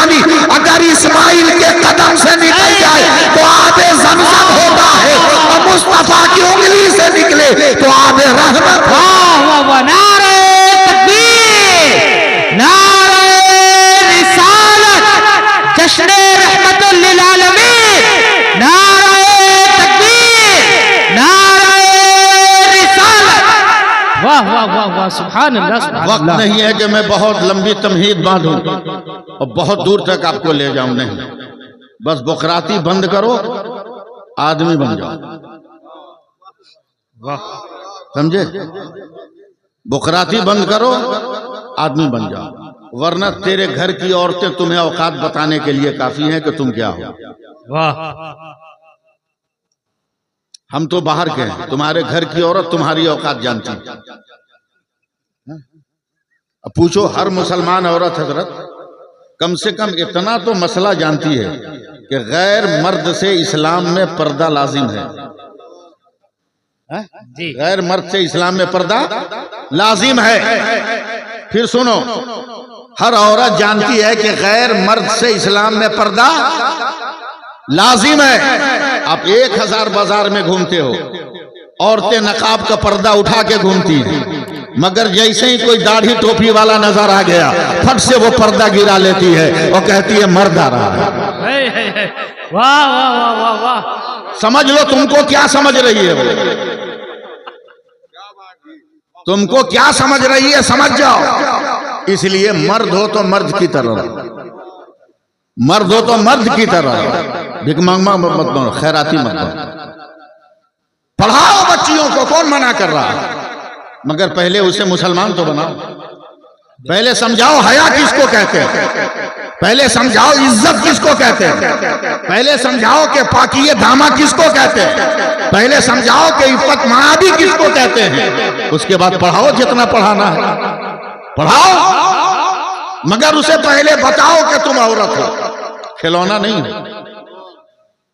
पानी अगर इस्माइल के कदम से निकल जाए तो आबे ज़मज़म होता है, और मुस्तफा की उंगली से निकले तो आबे रहमत। वाह वाह वाह, नारे तकबीर, नारे रिसालत, जश्न रहमतुल लिल आलमीन, नारे तकबीर, नारे रिसालत। वाह वाह वाह वाह, सुभान अल्लाह सुभान वक्त अल्लाह। नहीं है कि मैं बहुत लंबी तमहीद बांधूं और बहुत दूर तक आपको ले जाऊं, नहीं। बस बुकराती बंद करो, आदमी बन जाओ। समझे? बुकराती बंद करो, आदमी बन जाओ, वरना तेरे घर की औरतें तुम्हें औकात बताने के लिए काफी हैं कि तुम क्या हो। वाह, हम तो बाहर के हैं, तुम्हारे घर की औरत तुम्हारी औकात जानती है। अब पूछो हर मुसलमान औरत हजरत कम से कम इतना तो मसला जानती है कि गैर मर्द से इस्लाम में पर्दा लाजिम है। जी। गैर मर्द से इस्लाम में पर्दा लाजिम है। फिर सुनो, हर औरत जानती है कि गैर मर्द से इस्लाम में पर्दा लाजिम है। आप 1000 बाजार में घूमते हो, औरतें नकाब का पर्दा उठा के घूमती हैं, मगर जैसे ही कोई दाढ़ी टोपी वाला नजर आ गया फट से वो पर्दा गिरा लेती है और कहती है मर्द आ रहा है। वाह वाह वाह वाह वाह, समझ लो तुमको क्या समझ रही है वो, तुमको क्या समझ रही है, समझ जाओ। इसलिए मर्द हो तो मर्द की तरह रहो, मर्द हो तो मर्द की तरह, भिख मांगमा मत बनो, खैराती मत बनो। पढ़ाओ बच्चियों को, कौन मना कर रहा है, मगर पहले उसे मुसलमान तो बनाओ। पहले समझाओ हया किसको कहते हैं, पहले समझाओ इज्जत किसको कहते हैं, पहले समझाओ कि पाकिये दामा किसको कहते हैं, पहले समझाओ कि इफ्फत महाबी किसको कहते हैं। उसके बाद पढ़ाओ जितना पढ़ाना है, पढ़ाओ, मगर उसे पहले बताओ कि तुम औरत हो, खिलौना नहीं हो,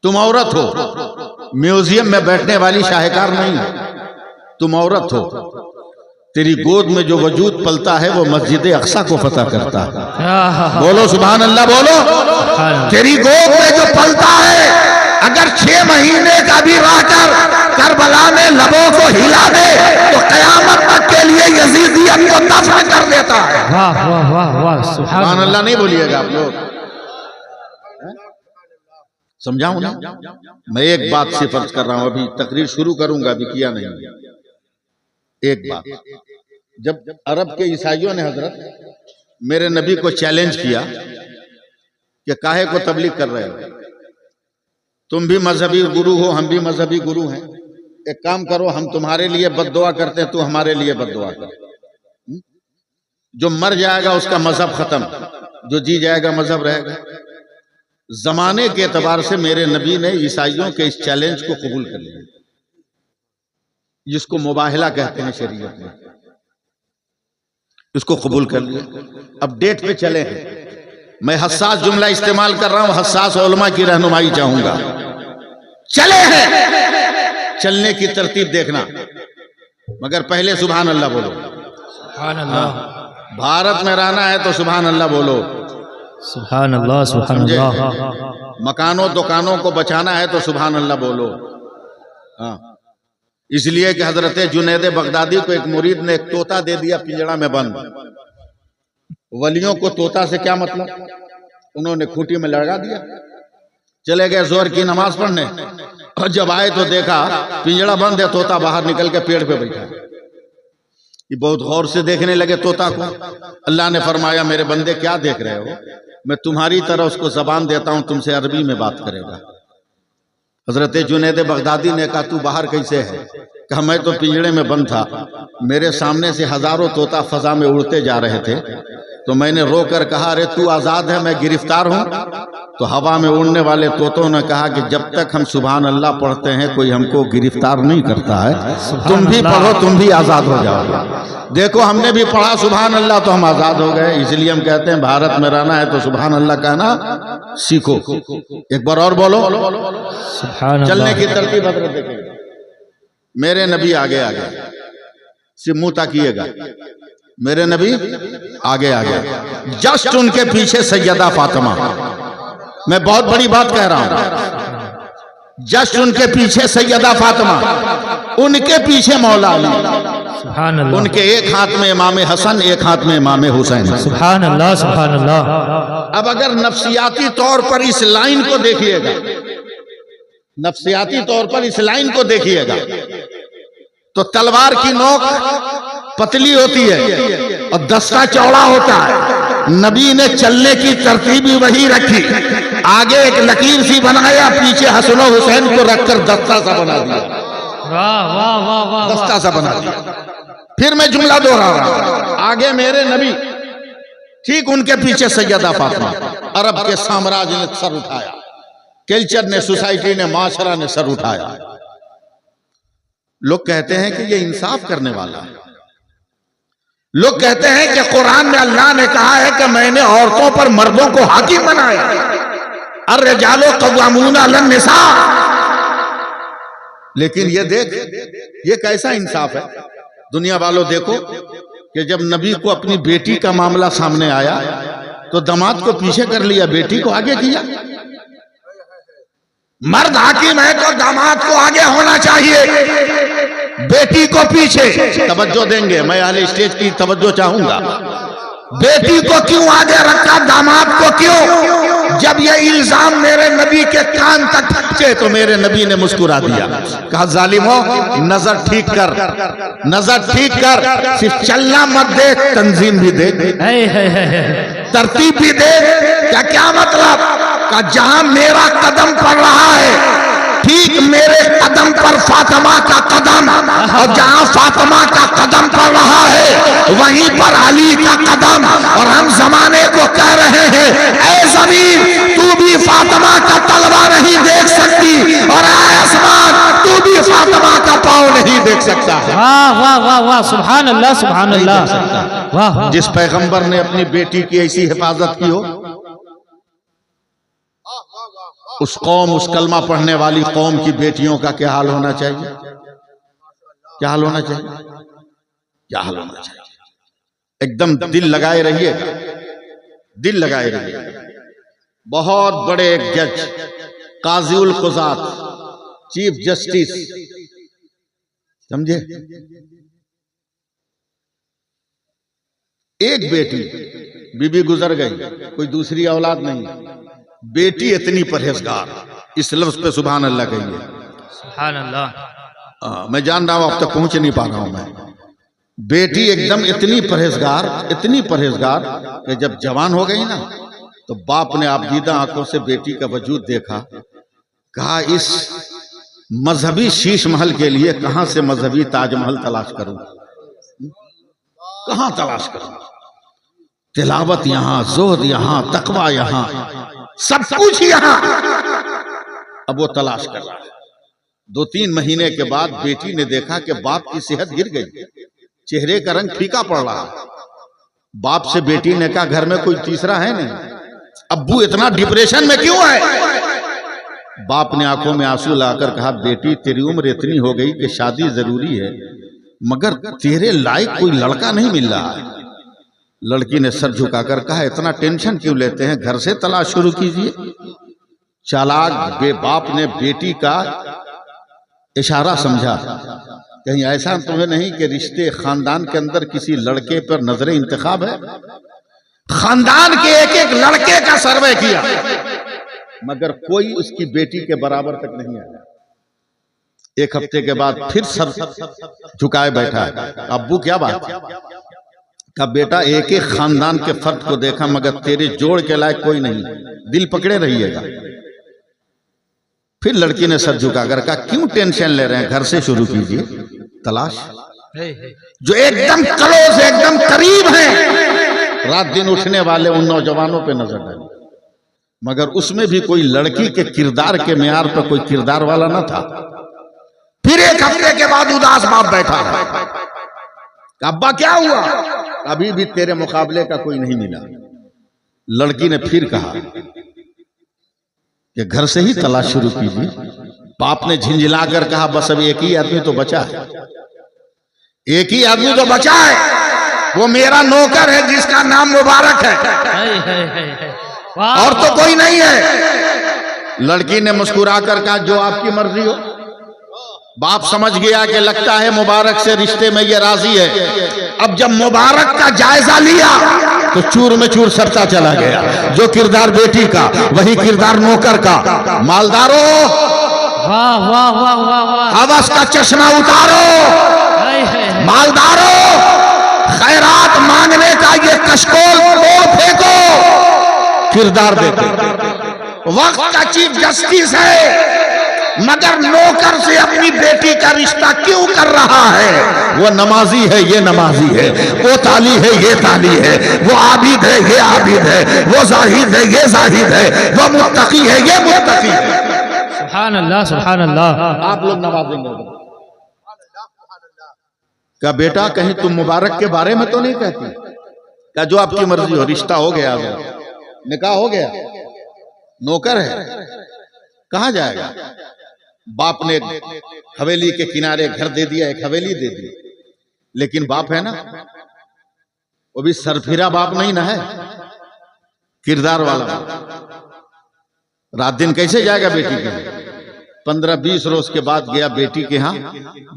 तुम औरत हो, म्यूजियम में बैठने वाली शाहकार नहीं हो, तुम औरत हो। तेरी गोद में जो वजूद पलता है वो मस्जिद अक्सा को फतह करता है। बोलो सुभान अल्लाह, बोलो। तेरी गोद में जो पलता है अगर 6 महीने का भी रहकर करबला में लबों को हिला दे तो कयामत तक के लिए यजीदियत को दफन कर देता है। वाह वाह वाह वाह, सुभान अल्लाह नहीं बोलिएगा आप लोग, समझाऊं ना। मैं एक बात से फर्ज कर रहा हूं, अभी तकरीर शुरू करूंगा, अभी किया नहीं। एक बात, जब अरब के ईसाइयों ने हजरत मेरे नबी को चैलेंज किया कि काहे को तबलीग कर रहे हो, तुम भी मजहबी गुरु हो, हम भी मजहबी गुरु हैं, एक काम करो, हम तुम्हारे लिए बद्दुआ करते हैं, तू हमारे लिए बद्दुआ कर। जो मर जाएगा उसका मजहब खत्म, जो जी जाएगा मजहब रहेगा। जमाने के एतबार से मेरे नबी ने ईसाइयों के इस चैलेंज को कबूल कर लिया, जिसको मुबाहला कहते हैं शरीयत में, इसको कबूल कर लिया। अब डेट पे चले हैं, मैं हसास जुमला इस्तेमाल कर रहा हूं, हसास उलमा की रहनुमाई चाहूंगा। चले हैं, चलने की तरतीब देखना, मगर पहले सुभान अल्लाह बोलो। सुभान अल्लाह, भारत में रहना है तो सुभान अल्लाह बोलो। सुभान अल्लाह, सुभान अल्लाह। मकानों दुकानों को बचाना है तो सुभान अल्लाह बोलो। हाँ, इसलिए कि हजरत जुनैद बगदादी को एक मुरीद ने एक तोता दे दिया पिंजड़ा में बंद। वलियों को तोता से क्या मतलब, उन्होंने खूंटी में लगा दिया, चले गए जोहर की नमाज पढ़ने, और जब आए तो देखा पिंजड़ा बंद है, तोता बाहर निकल के पेड़ पे बैठा है। ये बहुत गौर से देखने लगे तोता को। अल्लाह ने फरमाया, मेरे बंदे क्या देख रहे हो, मैं तुम्हारी तरह उसको जबान देता हूं, तुमसे अरबी में बात करेगा। हजरत जुनैद बगदादी ने कहा, तू बाहर कैसे है? कहा, मैं तो पिंजड़े में बंद था, मेरे सामने से हजारों तोता फजा में उड़ते जा रहे थे, तो मैंने रोकर कहा, अरे तू आजाद है, मैं गिरफ्तार हूं। तो हवा में उड़ने वाले तोतों ने कहा कि जब तक हम सुभान अल्लाह पढ़ते हैं कोई हमको गिरफ्तार नहीं करता है, तुम भी पढ़ो, तुम भी आजाद हो जाओगे। देखो हमने भी पढ़ा सुभान अल्लाह तो हम आजाद हो गए। इसलिए हम कहते हैं भारत में रहना है तो सुभान अल्लाह कहना सीखो। एक बार और बोलो सुभान अल्लाह। चलने की तरतीब हजरत देखेंगे, मेरे नबी आगे आगे सिर्फ मुंह ताकिएगा, मेरे नबी आगे आ गया, जस्ट उनके पीछे सैयदा फातिमा। मैं बहुत बड़ी बात कह रहा हूं, जस्ट उनके पीछे सैयदा फातिमा, उनके पीछे मौला अली, सुभान अल्लाह, उनके एक हाथ में इमाम हसन, एक हाथ में इमाम हुसैन। सुभान अल्लाह, सुभान अल्लाह। अब अगर नफ्सियाती तौर पर इस लाइन को देखिएगा, नफ्सियाती तौर पर इस लाइन को देखिएगा, तो तलवार की नोक पतली होती है और दस्ता चौड़ा होता है। नबी ने चलने की तरतीब भी वही रखी, आगे एक लकीर सी बनाया, पीछे हसन और हुसैन को रखकर दस्ता सा बना दिया। वाह वाह वाह वाह, दस्ता सा बना दिया। फिर मैं जुमला दोहरा रहा हूं, आगे मेरे नबी, ठीक उनके पीछे सैयदा फातिमा। अरब के साम्राज्य ने सर उठाया, कल्चर ने, सोसाइटी ने, माशरा ने सर उठाया। लोग कहते हैं कि ये इंसाफ करने वाला है। लोग कहते हैं कि कुरान में अल्लाह ने कहा है कि मैंने औरतों पर मर्दों को हाकिम बनाया, अर्रिजालु क़व्वामूना अलन निसा। लेकिन ये देख, ये कैसा इंसाफ है? दुनिया वालों देखो कि जब नबी को अपनी बेटी का मामला सामने आया तो दामाद को पीछे कर लिया, बेटी को आगे किया। मर्द हाकिम है तो दामाद को आगे होना चाहिए, बेटी को पीछे। तवज्जो देंगे, मैं आले स्टेज की तवज्जो चाहूंगा। बेटी को क्यों आगे रखा, दामाद को क्यों? जब ये इल्जाम मेरे नबी के कान तक पहुंचे तो मेरे नबी ने मुस्कुरा दिया, कहा जालिमो नजर ठीक कर, नजर ठीक कर, सिर्फ चलना मत देख, तंजीम भी देख, तरतीब भी देख। क्या मतलब? का जहां मेरा कदम पड़ रहा है, ठीक मेरे कदम पर फातिमा का कदम, और जहां फातिमा का कदम पड़ रहा है वहीं पर अली का कदम। और हम जमाने को कह रहे हैं, ऐ जमीन तू भी फातिमा का तलवा नहीं देख सकती, और ऐ आसमान तू भी फातिमा का पांव नहीं देख सकता। वाह वाह वाह वाह, सुभान अल्लाह, सुभान अल्लाह। वाह, जिस पैगंबर ने अपनी बेटी की ऐसी हिफाजत की हो, उस कौम, उस कलमा पढ़ने वाली कौम की बेटियों का क्या हाल होना चाहिए? क्या हाल होना चाहिए? क्या हाल होना चाहिए? एकदम दिल लगाए रहिए, दिल लगाए रहिए। बहुत बड़े एक जज, काज़ीउल क़ुज़ात, चीफ जस्टिस, समझे, एक बेटी, बीबी गुजर गई, कोई दूसरी औलाद नहीं, बेटी इतनी परहेजगार, इस लफ्ज पे सुभान अल्लाह कहिए, सुभान अल्लाह। मैं जान रहा हूं अब तक पहुंच नहीं पा रहा हूं मैं। बेटी एकदम इतनी परहेजगार, इतनी परहेजगार कि जब जवान हो गई ना तो बाप ने आपदीदा आंखों से बेटी का वजूद देखा, कहा इस मजहबी शीश महल के लिए कहां से मजहबी ताजमहल तलाश करूं, कहां तलाश करूं? तिलावत यहां, जोहद यहां, तकवा यहां, सब कुछ यहां। अब वो तलाश कर रहा है। 2-3 महीने के बाद बेटी ने देखा कि बाप की सेहत गिर गई, चेहरे का रंग फीका पड़ रहा। बाप से बेटी ने कहा घर में कोई तीसरा है नहीं, अब्बू इतना डिप्रेशन में क्यों है? बाप ने आंखों में आंसू लाकर कहा बेटी तेरी उम्र इतनी हो गई कि शादी जरूरी है, मगर तेरे लायक कोई लड़का नहीं मिल रहा है। लड़की ने सर झुकाकर कहा इतना टेंशन क्यों लेते हैं, घर से तलाश शुरू कीजिए। चालाक बाप ने बेटी का इशारा समझा, कहीं ऐसा तुम्हें नहीं कि रिश्ते खानदान के अंदर किसी लड़के पर नजरे इंतखाब है? खानदान के एक एक लड़के का सर्वे किया मगर कोई उसकी बेटी के बराबर तक नहीं आया। एक हफ्ते के बाद फिर सर झुकाए बैठा है, अब्बू क्या बात? का बेटा एक एक खानदान के फर्द को देखा मगर तेरे जोड़ के लायक कोई नहीं, दिल पकड़े रहिएगा। फिर लड़की ने सर झुकाकर कहा क्यों टेंशन ले रहे हैं, घर से शुरू कीजिए तलाश, जो एकदम क्लोज, एकदम करीब है। रात दिन उठने वाले उन नौजवानों पे नजर डाली मगर उसमें भी कोई लड़की के किरदार के मेयार पर कोई किरदार वाला ना था। फिर एक हफ्ते के बाद उदास बाप बैठा है, अब्बा क्या हुआ? अभी भी तेरे मुकाबले का कोई नहीं मिला। लड़की ने फिर कहा कि घर से ही तलाश शुरू कीजिए। बाप ने झिंझिलाकर कहा बस अब एक ही आदमी तो बचा है, एक ही आदमी तो बचा है, वो मेरा नौकर है जिसका नाम मुबारक है, वाह और तो कोई नहीं है। लड़की ने मुस्कुरा कर कहा जो आपकी मर्जी हो। बाप समझ गया कि लगता है मुबारक से रिश्ते में ये राजी है। अब जब मुबारक का जायजा लिया तो चूर में चूर सरता चला गया। जो किरदार बेटी का वही किरदार नौकर का। मालदारों, वाह वाह वाह वाह वाह, हवस का चश्मा उतारो। हाय हाय, मालदारों, खैरात मांगने का ये कशकोल तोड़ फेंको। किरदार देखो। वक्त का चीफ जस्टिस है मगर नौकर से अपनी बेटी का रिश्ता क्यों कर रहा है? वो नमाजी है, ये नमाजी है। वो ताली है, ये ताली है। वो आबिद है, ये आबिद है। वो जाहिद है, ये जाहिद है। वो मुत्तकी है, ये मुत्तकी है। सुभान अल्लाह सुभान अल्लाह। आप लोग नवाजेंगे क्या बेटा? कहीं तुम मुबारक के बारे में तो नहीं कहती? क्या जो आपकी मर्जी हो, रिश्ता हो गया, निकाह हो गया, नौकर है, कहां जाएगा? बाप ने हवेली के किनारे घर दे दिया, एक हवेली दे दी, लेकिन बाप है ना, वो भी सरफिरा बाप नहीं ना है, किरदार वाला बाप। रात दिन कैसे जाएगा बेटी के? 15-20 रोज के बाद गया बेटी के यहां,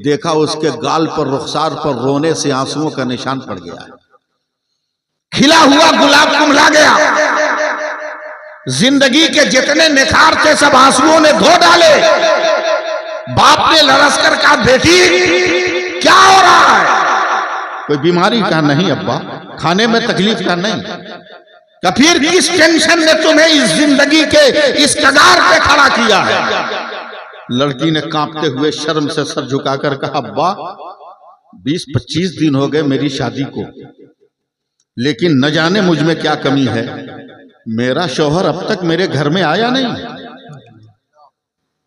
देखा उसके गाल पर, रुखसार पर रोने से आंसुओं का निशान पड़ गया है। खिला हुआ गुलाब कुम्हला गया। जिंदगी के जितने निखार थे सब आंसुओं ने धो डाले। बाप ने लरस कर कहा, बेटी क्या हो रहा है? कोई बीमारी का नहीं अब्बा, खाने में तकलीफ का नहीं। तो फिर किस टेंशन ने तुम्हें इस जिंदगी के इस कगार पे खड़ा किया है? लड़की ने कांपते हुए शर्म से सर झुकाकर कहा, अब्बा 20-25 दिन हो गए मेरी शादी को, लेकिन न जाने मुझ में क्या कमी है। मेरा शौहर अब तक मेरे घर में आया नहीं।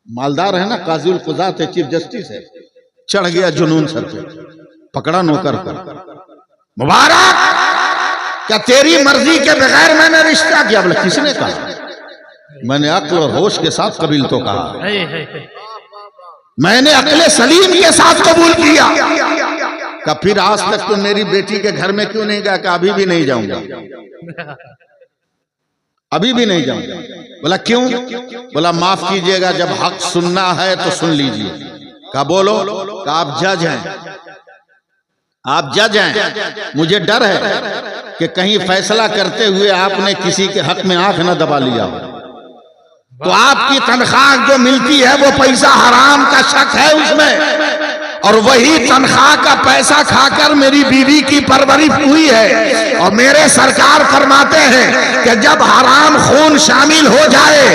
मालदार है ना, काजुल कुजात है, चीफ जस्टिस है। चढ़ गया जुनून सर पे, पकड़ा नौकर को। मुबारक, क्या तेरी मर्जी के बगैर मैंने रिश्ता किया? बोले किसने कहा? मैंने अक्ल और होश के साथ कबील तो कहा, हाय हाय हाय, मैंने अक्ले सलीम के साथ कबूल किया। का फिर आज तक तुम मेरी बेटी के घर में क्यों नहीं गया? कि अभी भी नहीं जाऊंगा, अभी भी नहीं जाऊंगा। बोला क्यों? बोला माफ कीजिएगा, जब हक सुनना है तो सुन लीजिए। का बोलो? का आप जज हैं, आप जज हैं, मुझे डर है कि कहीं फैसला करते हुए आपने किसी के हक में आंख न दबा लिया हो। तो आपकी तनख्वाह जो मिलती है वो पैसा हराम का शक है उसमें, और वही तनख्वाह का पैसा खाकर मेरी बीवी की परवरिश हुई है। और मेरे सरकार फरमाते हैं कि जब हराम खून शामिल हो जाए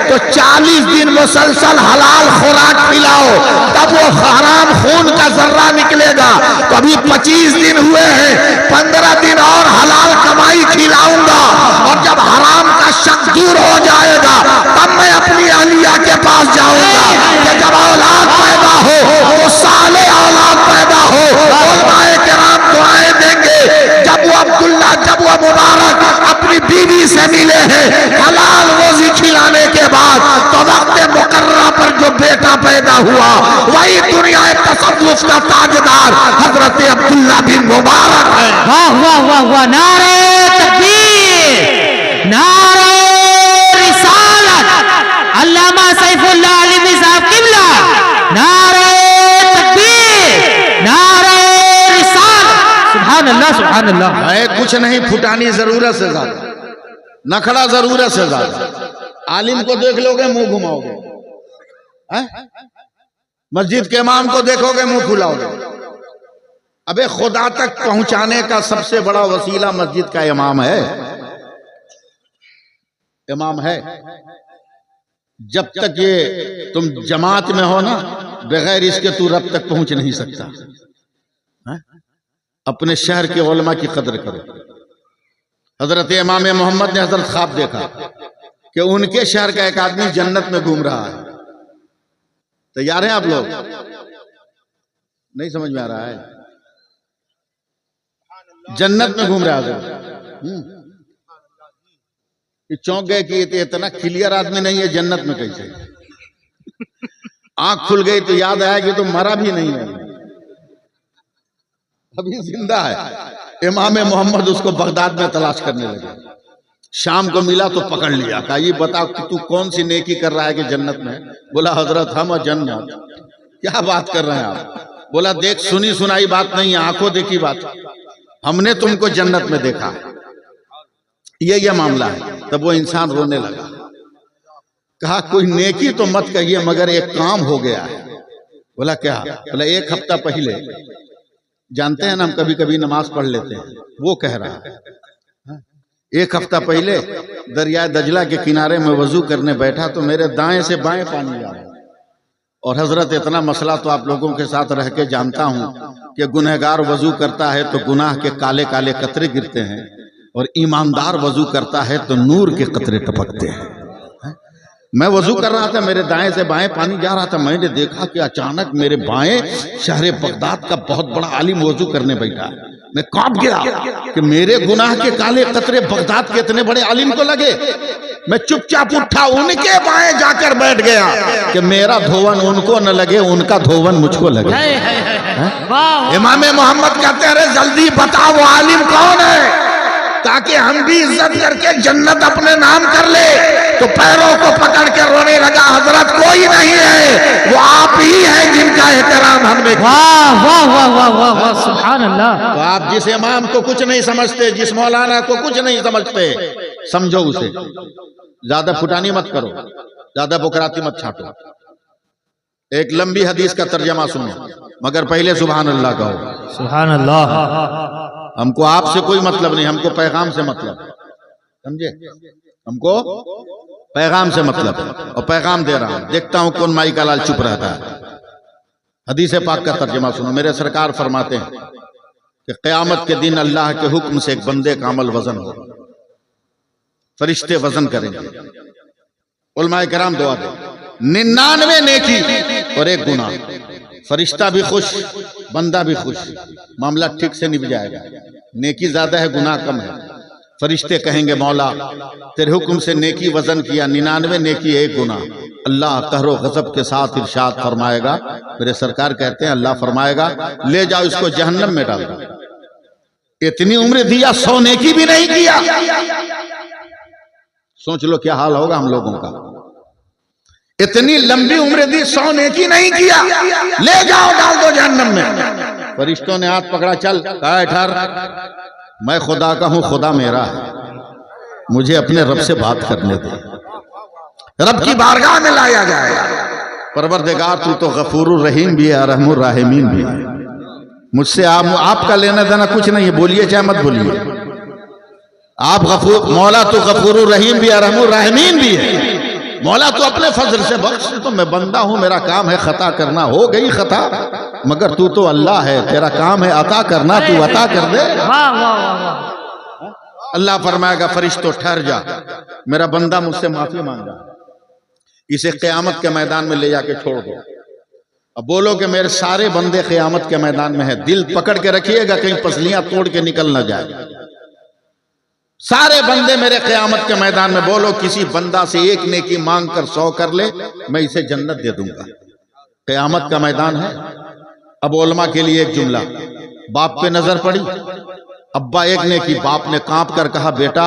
तो 40 दिन मुसलसल हलाल खुराक खिलाओ, तब वो हराम खून का जर्रा निकलेगा। तो अभी 25 दिन हुए हैं, 15 दिन और हलाल कमाई खिलाऊंगा, और जब हराम का शक दूर हो जाएगा तब मैं अपनी अहलिया के पास जाऊंगा। कि जब औलाद पैदा हो तो साले औलाद पैदा हो, उलमाए किराम दुआएं देंगे। जब वो अब्दुल्ला, जब वो मुबारक अपनी बीवी से मिले हैं हलाल रोजी खिलाने के बाद, तो वक्त मुकर्रा पर जो बेटा पैदा हुआ वही दुनिया तसव्वुफ का ताजदार हजरत अब्दुल्ला बिन मुबारक है। वाह वाह वाह वाह, नारे तकबीर, नारे रिसालत, अल्लामा सैफुल्लाह अलीमी साहब किबला, नारे तकबीर, नारे रिसालत। सुभान अल्लाह सुभान अल्लाह। मैं कुछ नहीं, फुटानी जरूरत से ज्यादा, नखड़ा जरूरत से ज्यादा। आलिम को देख लोगे मुंह घुमाओगे, मस्जिद के इमाम को देखोगे मुंह खुलाओगे। अबे खुदा तक पहुंचाने का सबसे बड़ा वसीला मस्जिद का इमाम है, इमाम है। जब तक ये तुम जमात में हो ना, बगैर इसके तू रब तक पहुंच नहीं सकता। अपने शहर के उलमा की कदर करो। हजरत इमाम मोहम्मद ने हजरत ख्वाब देखा कि उनके शहर का एक आदमी जन्नत में घूम रहा है। तैयार हैं आप लोग? नहीं समझ में आ रहा है? जन्नत में घूम रहा है। चौंक गए कि ये इतना क्लियर आदमी नहीं है, जन्नत में कैसे? आंख खुल गई तो याद आया कि तो मरा भी नहीं है, अभी जिंदा है। इमाम मोहम्मद उसको बगदाद में तलाश करने लगे। शाम को मिला तो पकड़ लिया, कहा ये बता कि तू कौन सी नेकी कर रहा है कि जन्नत में? बोला हजरत हम और जन्नत। क्या बात कर रहे हैं आप? बोला देख, सुनी सुनाई बात नहीं है, आंखों देखी बात, हमने तुमको जन्नत में देखा है, ये मामला है। तब वो इंसान रोने लगा, कहा कोई नेकी तो मत कहिए मगर एक काम हो गया है। बोला क्या? बोला 1 हफ्ता पहले, जानते हैं ना हम कभी कभी नमाज पढ़ लेते हैं, वो कह रहा है 1 हफ्ता पहले दरिया दजला के किनारे में वजू करने बैठा तो मेरे दाएं से बाएं पानी आ रहा। और हजरत इतना मसला तो आप लोगों के साथ रह के जानता हूं कि गुनहगार वजू करता है तो गुनाह के काले काले कतरे गिरते हैं, और ईमानदार वजू करता है तो नूर के कतरे टपकते हैं। मैं वजू कर रहा था, मेरे दाएं से बाएं पानी जा रहा था, मैंने देखा कि अचानक मेरे बाएं शहर बगदाद का बहुत बड़ा आलिम वजू करने बैठा। मैं कांप गया कि मेरे गुनाह के काले कतरे बगदाद के इतने बड़े आलिम को लगे। मैं चुपचाप उठा, उनके बाएं जाकर बैठ गया कि मेरा धोवन उनको न लगे, उनका धोवन मुझको लगे। इमाम मोहम्मद कहते हैं जल्दी बताओ वो आलिम कौन है, ताकि हम भी इज्जत करके जन्नत अपने नाम कर ले। तो पैरों को पकड़ के रोने लगा, हजरत कोई नहीं है, वो आप ही हैं जिनका एहतराम हमने। वाह वाह वाह वाह वाह वाह, सुभान अल्लाह। तो आप जिस इमाम को कुछ नहीं समझते, जिस मौलाना को कुछ नहीं समझते, समझो उसे, ज्यादा फुटानी मत करो, ज्यादा बुकराती मत छाटो। एक लंबी हदीस का तर्जमा सुनो, मगर पहले सुभान अल्लाह कहो। सुभान अल्लाह। हमको आपसे कोई मतलब नहीं, हमको पैगाम से मतलब, समझे? हमको पैगाम से मतलब है, और पैगाम दे रहा हूं। देखता हूं कौन माई का लाल चुप रहता है। हदीस पाक का तर्जमा सुनो। मेरे सरकार फरमाते हैं कि क़यामत के दिन अल्लाह के हुक्म से एक बंदे का अमल वजन होगा, फरिश्ते वजन करेंगे। उलमाए कराम दुआ दे, 99 नेकी और 1 गुनाह। फरिश्ता भी खुश, बंदा भी खुश, मामला ठीक से निभ जाएगा। नेकी ज्यादा है, गुनाह कम है। फरिश्ते कहेंगे मौला तेरे हुक्म से नेकी वजन किया, 99 नेकी 1 गुनाह। अल्लाह कहरो गजब के साथ इरशाद फरमाएगा, मेरे सरकार कहते हैं अल्लाह फरमाएगा ले जाओ इसको जहन्नम में डाल दो। इतनी उम्र दिया, 100 नेकी भी नहीं किया। सोच लो क्या हाल होगा हम लोगों का। इतनी लंबी उम्र दी, 100 नेकी नहीं किया, ले जाओ डाल दो जहन्नम में। फरिश्तों ने हाथ पकड़ा, चल, कहा ठहर, मैं खुदा का हूं, खुदा मेरा है, मुझे अपने रब से बात करने दे। रब की बारगाह में लाया जाएगा। परवरदिगार तू तो गफूरुर रहीम भी है, रहमुर राहिमीन भी है, मुझसे आपका लेना देना कुछ नहीं है, बोलिए चाहे मत बोलिए। आप गफूर, मौला तो गफूरुर रहीम भी है, रहमुर राहिमीन भी है। मौला तो अपने फजल से बख्श, तो मैं बंदा हूं, मेरा काम है खता करना, हो गई खता, मगर तू तो अल्लाह है, तेरा काम है अता करना, तू अता कर दे। अल्लाह फरमाएगा फरिश्तों ठहर जा, मेरा बंदा मुझसे माफी मांगा, इसे क़यामत के मैदान में ले जाके छोड़ दो। अब बोलो कि मेरे सारे बंदे क़यामत के मैदान में है, दिल पकड़ के रखिएगा कहीं पसलियां तोड़ के निकल न जाए। सारे बंदे मेरे क़यामत के मैदान में, बोलो किसी बंदा से 1 नेकी मांग कर 100 कर ले, मैं इसे जन्नत दे दूंगा। क़यामत का मैदान है। अब उलमा के लिए एक जुमला, बाप पे नजर पड़ी, अब्बा 1 नेकी, बाप ने कांप कर कहा बेटा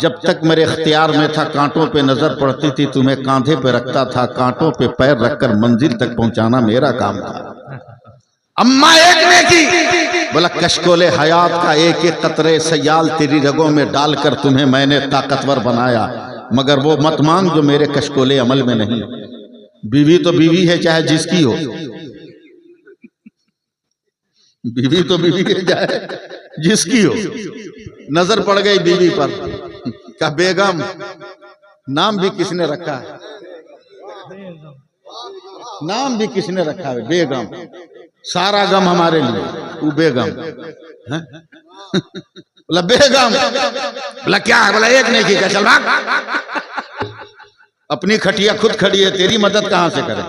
जब तक मेरे इख्तियार में था कांटों पे नजर पड़ती थी, तुम्हें कांधे पे रखता था, कांटों पे पैर रखकर मंजिल तक पहुंचाना मेरा काम था। अम्मा 1 नेकी, बोला कशकोले हयात का 1-1 कतरे सयाल तेरी रगों में डालकर तुम्हें मैंने ताकतवर बनाया, मगर वो मत मांग जो मेरे कशकोले अमल में नहीं। बीवी तो बीवी है चाहे जिसकी हो, बीवी तो बीवी है चाहे जिसकी हो। नजर पड़ गई बीवी पर, का बेगम, नाम भी किसने रखा है, नाम भी किसने रखा है बेगम, सारा गम हमारे लिए, वो बेगम है। बोला बेगम, बोला क्या है, बोला 1 नेकी का, चल भाग, अपनी खटिया खुद खड़ी है, तेरी मदद कहां से करे।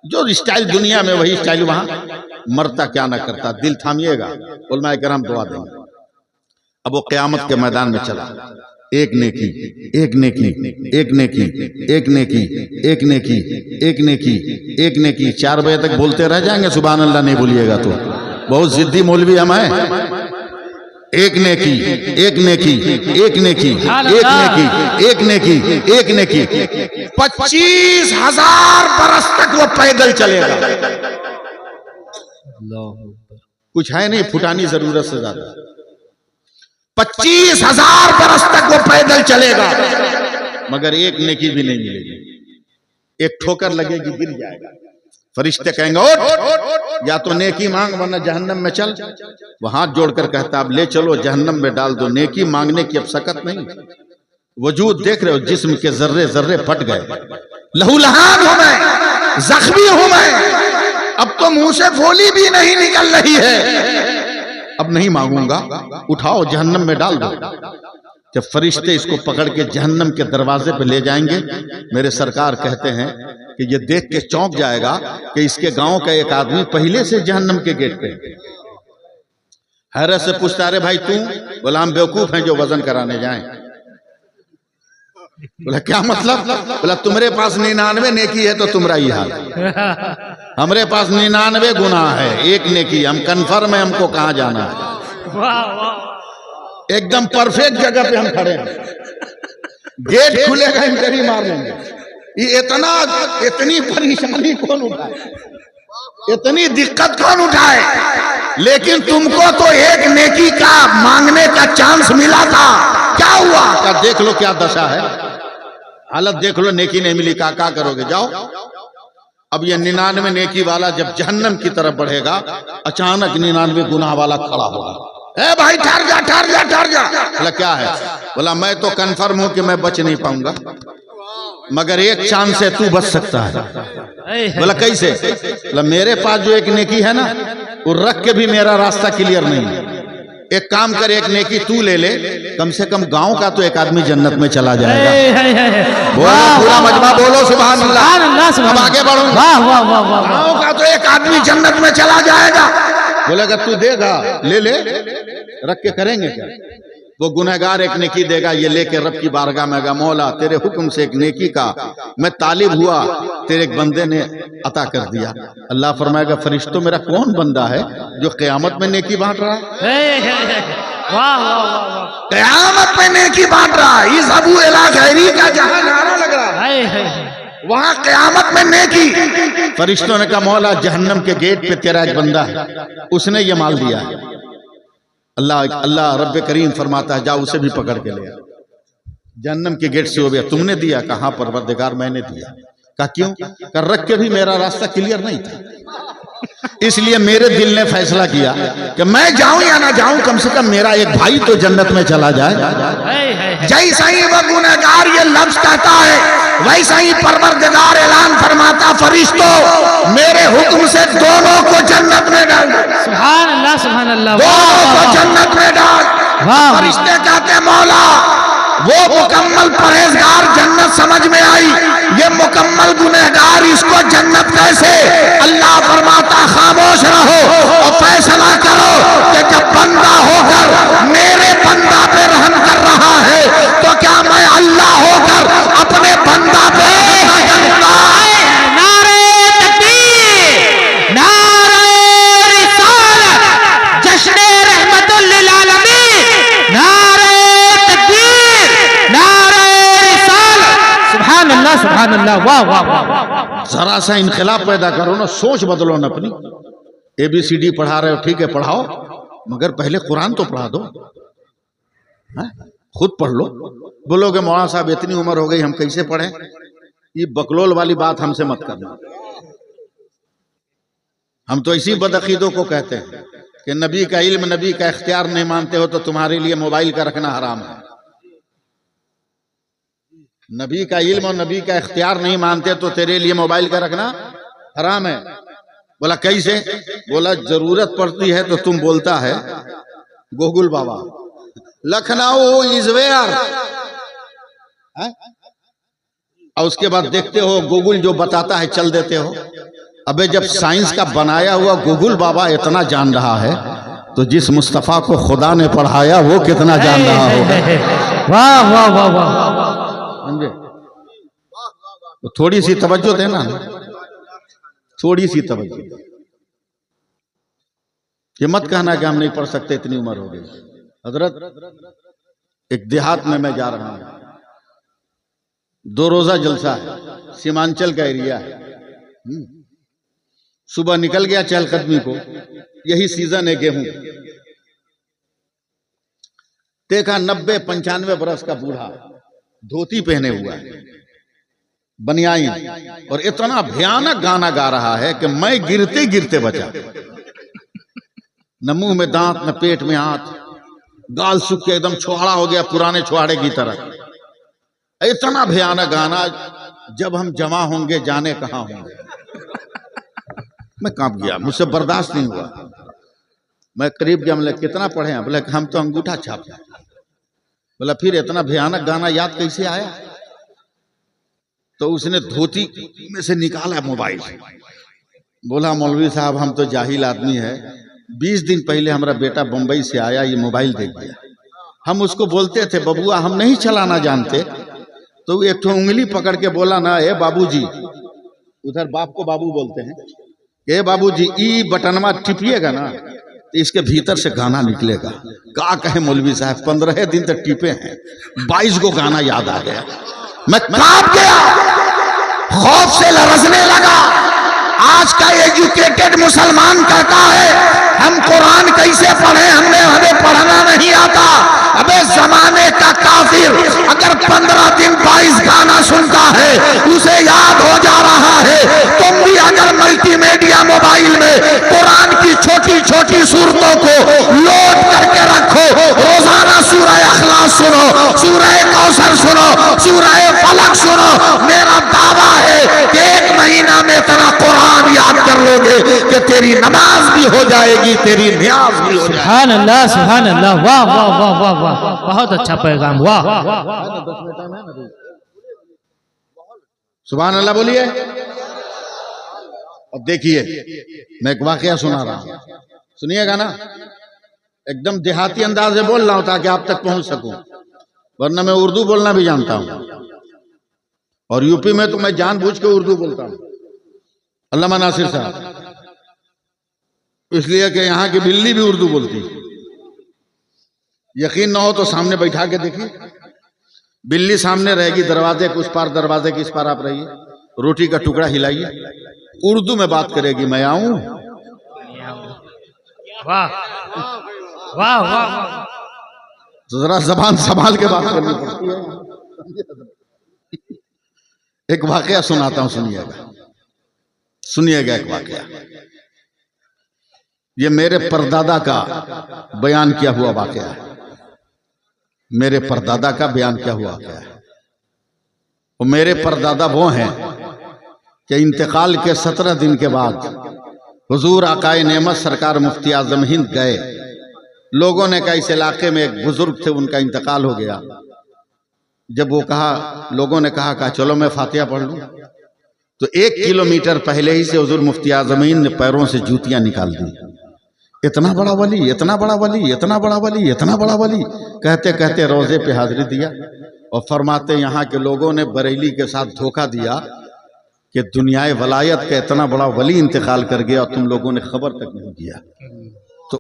जो स्टाइल दुनिया में वही स्टाइल वहां, मरता क्या ना करता। दिल थामिएगा, उलमाए कराम दुआ देंगे। अब वो क़यामत के मैदान में चला, 1 नेकी, 1 नेकी, 1 नेकी, 1 नेकी, 1 नेकी, 1 नेकी, 1 नेकी, 4 बजे तक बोलते रह जाएंगे। सुभान अल्लाह नहीं बोलिएगा तो बहुत जिद्दी मौलवी हम हैं। एक नेकी, एक नेकी, एक नेकी, एक नेकी, एक नेकी, एक नेकी, 25,000 बरस तक वो पैदल चलेगा। कुछ है नहीं फुटानी जरूरत से ज्यादा। 25,000 बरस तक वो पैदल चलेगा, मगर एक नेकी भी नहीं मिलेगी। एक ठोकर लगेगी, गिर जाएगा। फरिश्ते कहेंगे उठ, या तो नेकी मांग वरना जहन्नम में चल। वो हाथ जोड़कर कहता अब ले चलो जहन्नम में डाल दो। नेकी मांगने की अब सकत नहीं। वजूद देख रहे हो, जिस्म के जर्रे जर्रे फट गए, लहूलहान हूं मैं, जख्मी हूं मैं, अब तो मुंह से फोली भी नहीं निकल रही है। अब नहीं मांगूंगा, उठाओ जहन्नम में डाल दो। जब फरिश्ते इसको पकड़ के जहन्नम के दरवाजे पे ले जाएंगे, मेरे सरकार कहते हैं कि ये देख के चौंक जाएगा कि इसके गांव का एक आदमी पहले से जहन्नम के गेट पे। हैरत से पूछता, अरे भाई तू? बोला हम बेवकूफ हैं जो वजन कराने जाएं। बोला क्या मतलब? बोला तुम्हारे पास 99 नेकी है तो तुम्हारा ही हाल, हमारे पास 99 गुनाह है, एक नेकी। हम कन्फर्म है हमको कहां जाना है। एकदम परफेक्ट जगह पे हम खड़े हैं, गेट खुलेगा एंट्री मार लेंगे। ये इतनी परेशानी कौन उठाए, इतनी दिक्कत कौन उठाए? लेकिन तुमको तो एक नेकी का मांगने का चांस मिला था, क्या हुआ? का देख लो क्या दशा है, हालत देख लो, नेकी नहीं मिली, क्या करोगे? जाओ। अब ये 99 नेकी वाला जब जहन्नम की तरफ बढ़ेगा, अचानक 99 गुनाह वाला खड़ा होगा। ए भाई ठहर जा, ठहर जा, ठहर जा। बोला क्या है? बोला मैं तो कंफर्म हूं कि मैं बच नहीं पाऊंगा, मगर एक चांस से तू बच सकता है। बोला कैसे? बोला मेरे पास जो एक नेकी है ना, वो रख के भी मेरा रास्ता क्लियर नहीं है। एक काम कर, एक नेकी तू ले ले, कम से कम गांव का तो एक आदमी जन्नत में चला जाएगा। बोलो पूरा मजमा बोलो सुभान अल्लाह। अब आगे बढ़ो। गांव का तो एक आदमी जन्नत में चला जाएगा। बोलेगा तू देगा, ले ले, रख के करेंगे क्या? वो गुनहगार एक नेकी देगा, ये लेके रब की बारगाह में गया, मौला तेरे हुक्म से एक नेकी का मैं तालिब हुआ, तेरे एक बंदे ने अता कर दिया। अल्लाह फरमाएगा फरिश्तों मेरा कौन बंदा है जो क़यामत में नेकी बांट रहा है? क़यामत में नेकी बांट रहा है। इस अबू इला गैरी का जहां नारा लग रहा है, वहां क़यामत में नेकी। फरिश्तों ने कहा मौला जहन्नम के गेट पे तेरा एक बंदा है, उसने ये माल दिया है। अल्लाह रब्बे करीम फरमाता है जाओ उसे भी पकड़ के ले। जहन्नम के गेट से हो गया, तुमने दिया? कहां परवरदिगार मैंने दिया। कहा क्यों? कर रख के भी मेरा रास्ता क्लियर नहीं था, इसलिए मेरे दिल ने फैसला किया कि मैं जाऊं या ना जाऊं, कम से कम मेरा एक भाई तो जन्नत में चला जाए। जैसा ही वह गुनहगार ये लफ्ज कहता है, वैसा ही परवरदिगार ऐलान फरमाता फरिश्तों मेरे हुक्म से दोनों को जन्नत में डाल दो। सुभान अल्लाह, सुभान अल्लाह। दोनों को जन्नत में डाल। फरिश्ते कहते मौला वो मुकम्मल परहेजगार जन्नत समझ में आई, ये मुकम्मल गुनहगार इसको जन्नत कैसे? अल्लाह फरमाता खामोश रहो और फैसला करो कि जब बंदा होकर मेरे बंदा पे रहम कर रहा है तो क्या मैं अल्लाह होकर अपने बंदा पे सुभान अल्लाह। वाह वाह वाह। जरा सा इनकलाब पैदा करो ना, सोच बदलो ना अपनी। ABCD पढ़ा रहे हो, ठीक है पढ़ाओ, मगर पहले कुरान तो पढ़ा दो, खुद पढ़ लो। बोलोगे मौलाना साहब इतनी उम्र हो गई हम कैसे पढ़ें? ये बकलोल वाली बात हमसे मत करना। हम तो इसी बदअकीदों को कहते हैं कि नबी का इल्म नबी का इख्तियार नहीं मानते हो तो तुम्हारे लिए मोबाइल का रखना हराम है। नबी का इल्म और नबी का इख्तियार नहीं मानते तो तेरे लिए मोबाइल का रखना हराम है। बोला कैसे? बोला जरूरत पड़ती है तो तुम बोलता है गोकुल बाबा लखनऊ इज वेयर, और उसके बाद देखते हो गूगल जो बताता है चल देते हो। अबे जब साइंस का बनाया हुआ गूगल बाबा इतना जान रहा है तो जिस मुस्तफा को खुदा ने पढ़ाया वो कितना जान रहा होगा। वाह वाह वाह वाह। समझे? तो थोड़ी सी तवज्जो देना, थोड़ी सी तवज्जो। ये मत कहना कि हम नहीं पढ़ सकते, इतनी उम्र हो गई। हजरत एक देहात में मैं जा रहा हूं, 2 रोजा जलसा है, सीमांचल का एरिया है। सुबह निकल गया चहलकदमी को, यही सीजन है गेहूं। देखा 90-95 बरस का बूढ़ा धोती पहने हुआ है, बनियाइन, और इतना भयानक गाना गा रहा है कि मैं गिरते गिरते बचा। न मुंह में दांत, न पेट में हाथ, गाल सूख के एकदम छुहाड़ा हो गया, पुराने छुहाड़े की तरह। इतना भयानक गाना, जब हम जमा होंगे जाने कहां होंगे। मैं कांप गया, मुझसे बर्दाश्त नहीं हुआ। मैं करीब गया, बोले कितना पढ़े हैं? बोले हम तो अंगूठा छाप। बोला फिर इतना भयानक गाना याद कैसे आया? तो उसने धोती में से निकाला मोबाइल, बोला मौलवी साहब हम तो जाहिल आदमी है, 20 दिन पहले हमारा बेटा बंबई से आया, ये मोबाइल देख गया। हम उसको बोलते थे बबुआ हम नहीं चलाना जानते, तो एक तो उंगली पकड़ के बोला ना, ए बाबूजी, उधर बाप को बाबू बोलते हैं, ए बाबूजी ई बटनमा टिपिएगा ना तो इसके भीतर से गाना निकलेगा। क्या कहे मौलवी साहब, 15 दिन तक टिपे हैं, 22 को गाना याद आ गया। मैं कांप गया, खौफ से लरसने लगा। आज का एजुकेटेड मुसलमान कहता है हम कुरान कैसे पढ़े, हमें पढ़ना नहीं आता। अबे जमाने का काफिर अगर 15 दिन 22 गाना सुनता है, उसे याद हो जा रहा है। तुम भी अगर मल्टीमीडिया मोबाइल में कुरान की छोटी छोटी सूरतों को लोड करके रखो, रोजाना सूरह अखलास सुनो, सूरह कौसर सुनो, सूरह फलक सुनो, मेरा दावा है कि 1 महीना में तेरा कुरान याद कर लोगे कि तेरी नमाज भी हो जाएगी, तेरी न्याज भी हो जाएगी। सुभान अल्लाह, सुभान अल्लाह, वाह वाह वाह वाह वाह, बहुत अच्छा पैगाम, वाह। सुभान अल्लाह बोलिए। अब देखिए मैं एक वाकया सुना रहा हूं, सुनिएगा ना। एकदम देहाती अंदाज में बोल रहा हूं ताकि आप तक पहुंच सकूं, वरना मैं उर्दू बोलना भी जानता हूं, और यूपी में तो मैं जानबूझ के उर्दू बोलता हूं। अल्लामा नासिर साहब, इसलिए कि यहां की बिल्ली भी उर्दू बोलती। यकीन ना हो तो सामने बैठा के देखिए, बिल्ली सामने रहेगी, दरवाजे के उस पार, दरवाजे के इस पार आप रहिए, रोटी का टुकड़ा हिलाइए, उर्दू में बात करेगी, मैं आऊं। वाह वाह वाह, तो जरा जबान संभाल के बात करनी पड़ती है। एक वाकया सुनाता हूं, सुनिएगा एक वाकया। ये मेरे परदादा का बयान किया हुआ वाकया है, मेरे परदादा का बयान किया हुआ वाकया है। और मेरे परदादा वो हैं कि इंतकाल के 17 दिन के बाद हुजूर आकाए नेमत सरकार मुफ्ती आजम हिंद गए। लोगों ने कहा इस इलाके में एक बुजुर्ग थे, उनका इंतकाल हो गया। जब वो कहा, लोगों ने कहा चलो मैं फातिहा पढ़ लूं, तो 1 किलोमीटर पहले ही से हुजूर मुफ्ती आजम हिंद ने पैरों से जूतियां निकाल दी। इतना बड़ा वली, इतना बड़ा वली, इतना बड़ा वली, इतना बड़ा वली, कहते कहते रोजे पे हाजिरी दिया। और फरमाते यहाँ के लोगों ने बरेली के साथ धोखा दिया कि दुनियाए वलायत का इतना बड़ा वली इंतकाल कर गया और तुम लोगों ने खबर तक नहीं दिया।